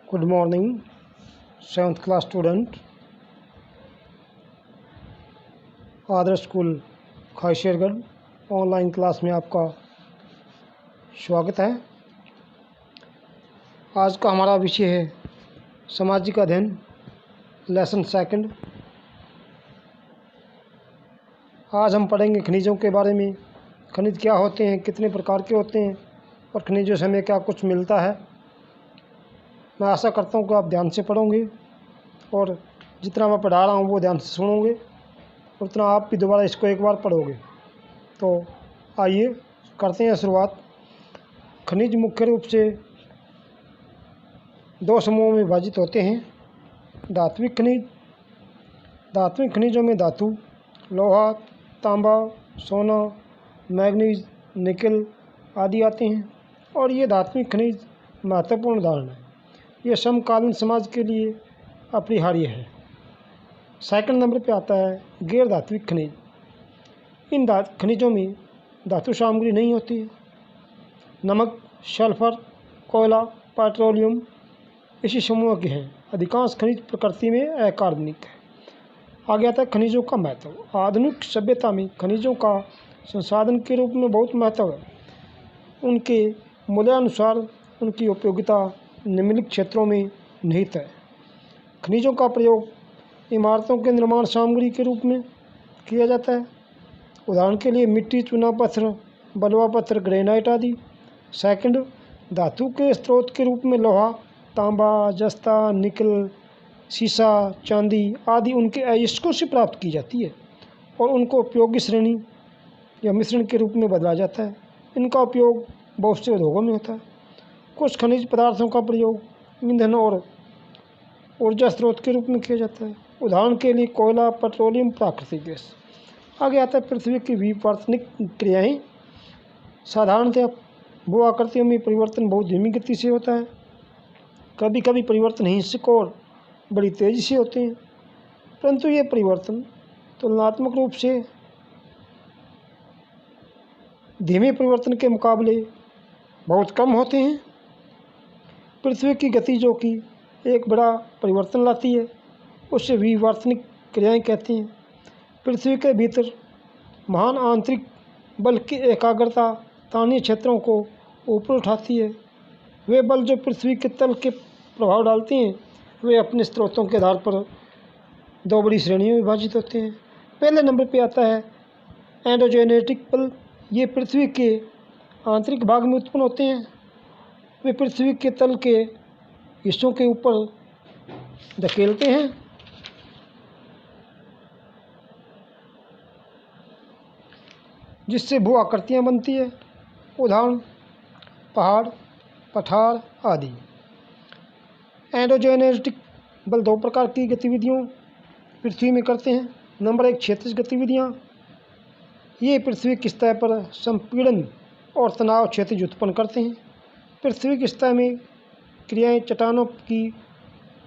Good morning 7th class student. Adarsh school Khaishergarh online class में आपका स्वागत है। आज का हमारा विषय है सामाजिक अध्ययन, लेसन सेकंड। आज हम पढ़ेंगे खनिजों के बारे में। खनिज क्या होते हैं, कितने प्रकार के होते हैं और खनिजों से हमें क्या कुछ मिलता है। मैं आशा करता हूँ कि आप ध्यान से पढ़ोगे और जितना मैं पढ़ा रहा हूँ वो ध्यान से सुनोगे और उतना आप भी दोबारा इसको एक बार पढ़ोगे। तो आइए करते हैं शुरुआत। खनिज मुख्य रूप से दो समूहों में विभाजित होते हैं। धात्विक खनिज। धात्विक खनिजों में धातु, लोहा, तांबा, सोना, मैग्नीज, निकल आदि आते हैं और ये धात्विक खनिज महत्वपूर्ण उदाहरण है। ये समकालीन समाज के लिए अपरिहार्य है। सेकंड नंबर पे आता है गैर धात्विक खनिज। इन खनिजों में धातु सामग्री नहीं होती है। नमक, सल्फर, कोयला, पेट्रोलियम इसी समूह के हैं। अधिकांश खनिज प्रकृति में अकार्बनिक है। आगे आता है खनिजों का महत्व। आधुनिक सभ्यता में खनिजों का संसाधन के रूप में बहुत महत्व है। उनके मूल्यानुसार उनकी उपयोगिता निम्नलिखित क्षेत्रों में निहित है। खनिजों का प्रयोग इमारतों के निर्माण सामग्री के रूप में किया जाता है। उदाहरण के लिए मिट्टी, चूना पत्थर, बलुआ पत्थर, ग्रेनाइट आदि। सेकंड, धातु के स्रोत के रूप में लोहा, तांबा, जस्ता, निकल, सीसा, चांदी आदि उनके अयस्कों से प्राप्त की जाती है और उनको उपयोगी श्रेणी या मिश्रण के रूप में बदला जाता है। इनका उपयोग बहुत से उद्योगों में होता है। कुछ खनिज पदार्थों का प्रयोग ईंधन और ऊर्जा स्रोत के रूप में किया जाता है। उदाहरण के लिए कोयला, पेट्रोलियम, प्राकृतिक गैस। आगे आता है पृथ्वी की विवर्तनिक क्रियाएं। साधारणतः भू आकृतियों में परिवर्तन बहुत धीमी गति से होता है। कभी कभी परिवर्तन हिंसक और बड़ी तेज़ी से होते हैं, परंतु ये परिवर्तन तुलनात्मक रूप से धीमे परिवर्तन के मुकाबले बहुत कम होते हैं। पृथ्वी की गति जो कि एक बड़ा परिवर्तन लाती है उसे विवर्तनिक क्रियाएं कहते हैं। पृथ्वी के भीतर महान आंतरिक बल की एकाग्रता स्थानीय क्षेत्रों को ऊपर उठाती है। वे बल जो पृथ्वी के तल के प्रभाव डालते हैं वे अपने स्रोतों के आधार पर दो बड़ी श्रेणियों में विभाजित होते हैं। पहले नंबर पर आता है एंडोजेनेटिक बल। ये पृथ्वी के आंतरिक भाग में उत्पन्न होते हैं। वे पृथ्वी के तल के हिस्सों के ऊपर धकेलते हैं जिससे भू आकृतियाँ बनती है। उदाहरण पहाड़, पठार आदि। एंडोजेनेटिक बल दो प्रकार की गतिविधियों पृथ्वी में करते हैं। नंबर एक, क्षैतिज गतिविधियाँ। ये पृथ्वी की सतह पर संपीड़न और तनाव क्षैतिज उत्पन्न करते हैं। पृथ्वी की सतह में क्रियाएं चट्टानों की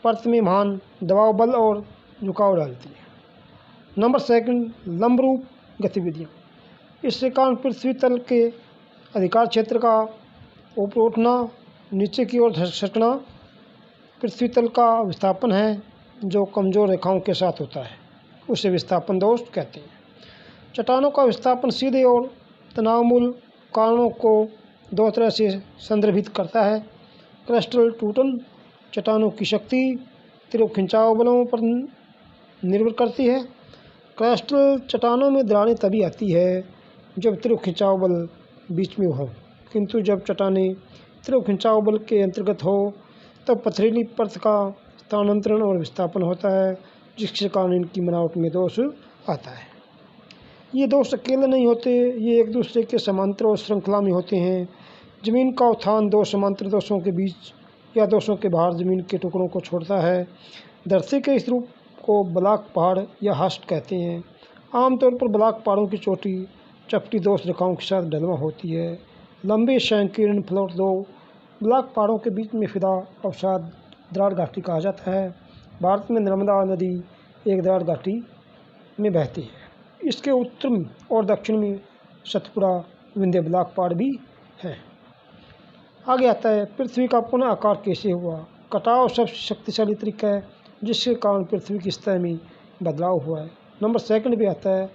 परत में महान दबाव, बल और झुकाव डालती है। नंबर सेकंड, लंबरूप गतिविधियाँ। इसके कारण पृथ्वी तल के अधिकार क्षेत्र का ऊपर उठना, नीचे की ओर सरकना पृथ्वी तल का विस्थापन है जो कमज़ोर रेखाओं के साथ होता है। उसे विस्थापन दोष कहते हैं। चट्टानों का विस्थापन सीधे और तनावमूल कारणों को दो तरह से संदर्भित करता है। क्रस्टल टूटन चट्टानों की शक्ति तीव्र खिंचाव बलों पर निर्भर करती है। क्रस्टल चट्टानों में दरारें तभी आती है जब तीव्र खिंचाव बल बीच में हो, किंतु जब चट्टानें तीव्र खिंचाव बल के अंतर्गत हो तब पथरीली परत का स्थानांतरण और विस्थापन होता है, जिसके कारण इनकी बनावट में दोष आता है। ये दोष अकेले नहीं होते, ये एक दूसरे के समांतर और श्रृंखला में होते हैं। जमीन का उत्थान दो समांतर दोषों के बीच या दोषों के बाहर जमीन के टुकड़ों को छोड़ता है। धरती के इस रूप को ब्लॉक पहाड़ या हस्ट कहते हैं। आमतौर पर ब्लॉक पहाड़ों की चोटी चपटी दोष रेखाओं के साथ ढलवा होती है। लंबे संकीर्ण फ्लोट दो ब्लॉक पहाड़ों के बीच में फिदा अवसाद द्राड़ घाटी कहा जाता है। भारत में नर्मदा नदी एक द्राड़ घाटी में बहती है। इसके उत्तर और दक्षिण में सतपुड़ा, विंध्य ब्लॉक पहाड़ भी है। आगे आता है पृथ्वी का पुनः आकार कैसे हुआ। कटाव सबसे शक्तिशाली तरीका है जिसके कारण पृथ्वी की सतह में बदलाव हुआ है। नंबर सेकंड पे आता है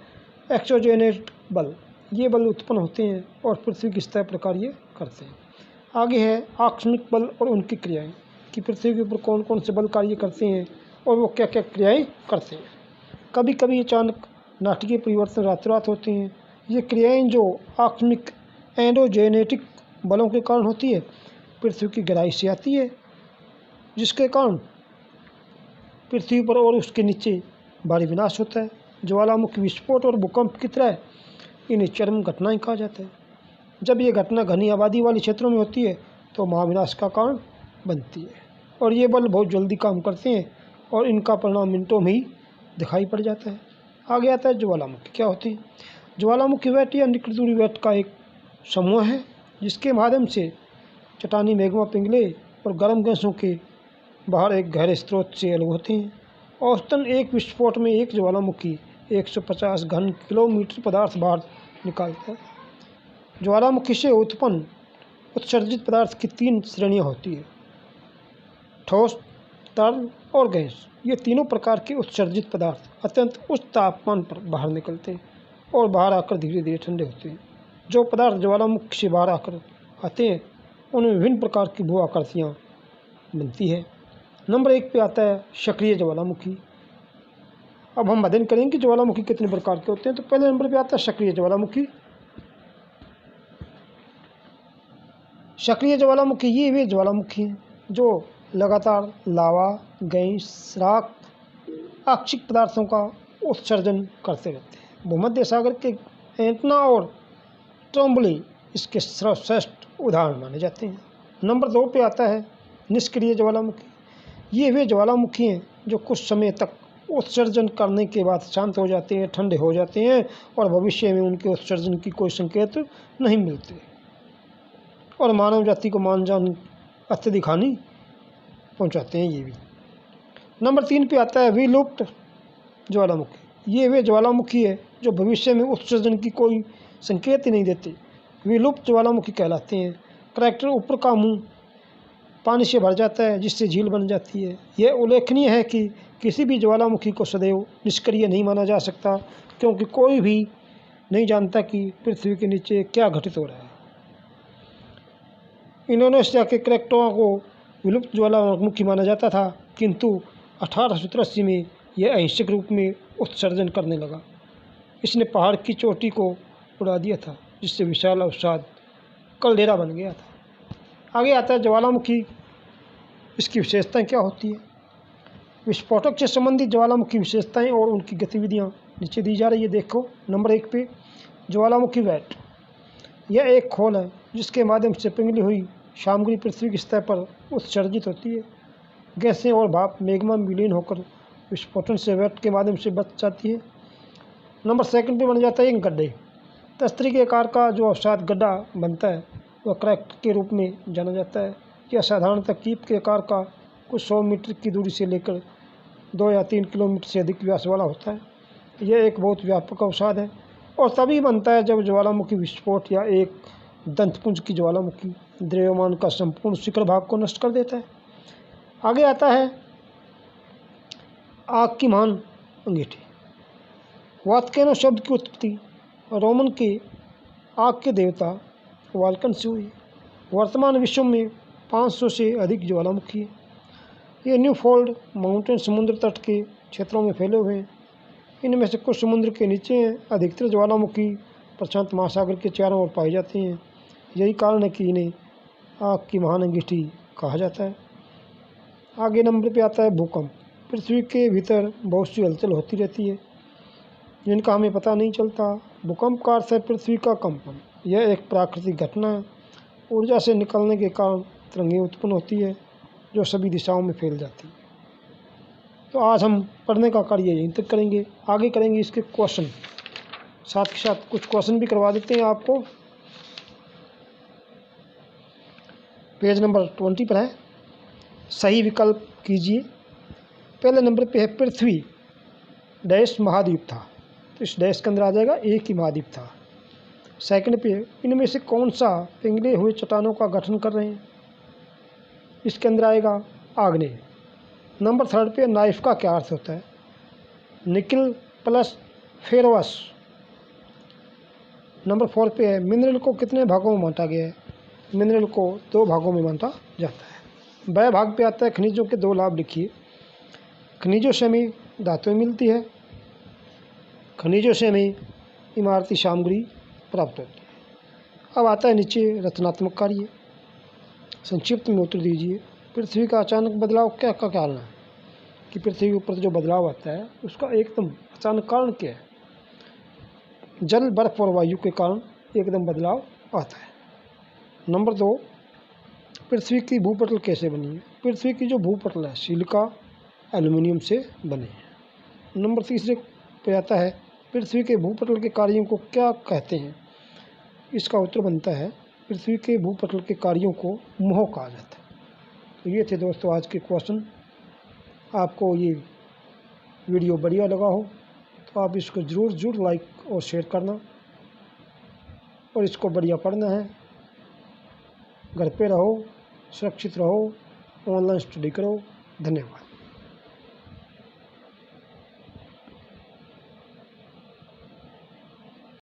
एक्सोजेनेट बल। ये बल उत्पन्न होते हैं और पृथ्वी की सतह पर कार्य करते हैं। आगे है आकस्मिक बल और उनकी क्रियाएं, कि पृथ्वी के ऊपर कौन कौन से बल कार्य करते हैं और वो क्या क्या क्रियाएं करते हैं। कभी कभी अचानक नाटकीय परिवर्तन रातों रात होते हैं। ये क्रियाएं जो आकस्मिक एंडोजेनेटिक बलों के कारण होती है, पृथ्वी की गहराई से आती है, जिसके कारण पृथ्वी पर और उसके नीचे भारी विनाश होता है। ज्वालामुखी विस्फोट और भूकंप की तरह इन्हें चरम घटनाएं कहा जाता है। जब ये घटना घनी आबादी वाले क्षेत्रों में होती है तो महाविनाश का कारण बनती है और ये बल बहुत जल्दी काम करते हैं और इनका परिणाम मिनटों में ही दिखाई पड़ जाता है। आगे आता है ज्वालामुखी क्या होते हैं। ज्वालामुखी वैट या निकट दूरी वैट का एक समूह है जिसके माध्यम से चट्टानी मैग्मा पिघले और गर्म गैसों के बाहर एक गहरे स्रोत से अलग होते हैं। औसतन एक विस्फोट में एक ज्वालामुखी 150 घन किलोमीटर पदार्थ बाहर निकालता है। ज्वालामुखी से उत्पन्न उत्सर्जित पदार्थ की 3 श्रेणियाँ होती है, ठोस, तरल और गैस। ये तीनों प्रकार के उत्सर्जित पदार्थ अत्यंत उच्च तापमान पर बाहर निकलते हैं और बाहर आकर धीरे धीरे ठंडे होते हैं। जो पदार्थ ज्वालामुखी से बाहर आकर आते हैं उनमें विभिन्न प्रकार की भू आकृतियाँ बनती है। नंबर 1 पे आता है सक्रिय ज्वालामुखी। अब हम अध्ययन करेंगे कि ज्वालामुखी कितने प्रकार के होते हैं। तो पहले नंबर पे आता है सक्रिय ज्वालामुखी। सक्रिय ज्वालामुखी ये वे ज्वालामुखी हैं जो लगातार लावा, गैस, राख, आक्षिक पदार्थों का उत्सर्जन करते रहते हैं। भूमध्य सागर के एंटना और ट्रोम्बली इसके सर्वश्रेष्ठ उदाहरण माने जाते हैं। नंबर 2 पे आता है निष्क्रिय ज्वालामुखी। ये वे ज्वालामुखी हैं जो कुछ समय तक उत्सर्जन करने के बाद शांत हो जाते हैं, ठंडे हो जाते हैं और भविष्य में उनके उत्सर्जन की कोई संकेत नहीं मिलते और मानव जाति को मानजान अत्यधिक हानि पहुँचाते हैं ये भी। नंबर 3 पे आता है विलुप्त ज्वालामुखी। ये वे ज्वालामुखी है जो भविष्य में उत्सर्जन की कोई संकेत ही नहीं देते, विलुप्त ज्वालामुखी कहलाते हैं। करैक्टर ऊपर का मुंह पानी से भर जाता है जिससे झील बन जाती है। यह उल्लेखनीय है कि किसी भी ज्वालामुखी को सदैव निष्क्रिय नहीं माना जा सकता, क्योंकि कोई भी नहीं जानता कि पृथ्वी के नीचे क्या घटित हो रहा है। इंडोनेशिया के क्रैटोआ को विलुप्त ज्वालामुखी माना जाता था, किंतु 1883 में यह अहिंसक रूप में उत्सर्जन करने लगा। इसने पहाड़ की चोटी को उड़ा दिया था, जिससे विशाल अवसाद कलडेरा बन गया था। आगे आता है ज्वालामुखी, इसकी विशेषताएं क्या होती है। विस्फोटक से संबंधित ज्वालामुखी विशेषताएं और उनकी गतिविधियां नीचे दी जा रही है, देखो। नंबर 1 पे ज्वालामुखी वैट। यह एक खोल है जिसके माध्यम से पिघली हुई सामग्री पृथ्वी की सतह पर उत्सर्जित होती है। गैसें और भाप मैग्मा में विलीन होकर विस्फोटन से वैट के माध्यम से बच जाती है। नंबर 2 पे बन जाता है एक गड्ढे। तस्तरी के आकार का जो अवसाद गड्ढा बनता है वह क्रैक के रूप में जाना जाता है। यह साधारणतः कीप के आकार का कुछ 100 मीटर की दूरी से लेकर 2 या 3 किलोमीटर से अधिक व्यास वाला होता है। यह एक बहुत व्यापक अवसाद है और तभी बनता है जब ज्वालामुखी विस्फोट या एक दंतपुंज की ज्वालामुखी द्रव्यमान का संपूर्ण शिखर भाग को नष्ट कर देता है। आगे आता है आग की महान अंगीठी। वाल्केनो शब्द की उत्पत्ति रोमन के आग के देवता वाल्कन से हुई। वर्तमान विश्व में 500 से अधिक ज्वालामुखी है। ये न्यूफोल्ड माउंटेन समुद्र तट के क्षेत्रों में फैले हुए हैं। इनमें से कुछ समुद्र के नीचे हैं। अधिकतर ज्वालामुखी प्रशांत महासागर के चारों ओर पाई जाती हैं। यही कारण है कि इन्हें आग की महान अंगीठी कहा जाता है। आगे नंबर पे आता है भूकंप। पृथ्वी के भीतर बहुत सी हलचल होती रहती है जिनका हमें पता नहीं चलता। भूकंप का अर्थ है पृथ्वी का कंपन। यह एक प्राकृतिक घटना है। ऊर्जा से निकलने के कारण तरंगें उत्पन्न होती है जो सभी दिशाओं में फैल जाती है। तो आज हम पढ़ने का कार्य यहीं तक करेंगे, आगे करेंगे इसके क्वेश्चन, साथ के साथ कुछ क्वेश्चन भी करवा देते हैं आपको। पेज नंबर 20 पर है, सही विकल्प कीजिए। पहले नंबर पे है पृथ्वी डैश महाद्वीप था, तो इस डैश के अंदर आ जाएगा एक ही महाद्वीप था। सेकंड पे इनमें से कौन सा पिघले हुए चट्टानों का गठन कर रहे हैं, इसके अंदर आएगा आग्नेय। नंबर 3 पे नाइफ का क्या अर्थ होता है? Nickel plus ferrous. नंबर 4 पे है मिनरल को कितने भागों में बांटा गया है? मिनरल को 2 भागों में बांटा जाता है। वह भाग पे आता है खनिजों के 2 लाभ लिखिए। खनिजों से हमें धातुएं मिलती है, खनिजों से हमें इमारती सामग्री प्राप्त होती है। अब आता है नीचे रचनात्मक कार्य। संक्षिप्त में उत्तर दीजिए। पृथ्वी का अचानक बदलाव क्या का कारण है? कि पृथ्वी के ऊपर जो बदलाव आता है उसका एकदम अचानक कारण क्या है? जल, बर्फ और वायु के कारण एकदम बदलाव आता है। नंबर 2, पृथ्वी की भूपटल कैसे बनी है? पृथ्वी की जो भूपटल है सिलिका एल्युमिनियम से बने हैं। नंबर 3 पे आता है पृथ्वी के भूपटल के कार्यों को क्या कहते हैं? इसका उत्तर बनता है पृथ्वी के भूपटल के कार्यों को मोह कहा जाता है। तो ये थे दोस्तों आज के क्वेश्चन। आपको ये वीडियो बढ़िया लगा हो तो आप इसको ज़रूर लाइक और शेयर करना, और इसको बढ़िया पढ़ना है। घर पे रहो, सुरक्षित रहो, ऑनलाइन स्टडी करो। धन्यवाद।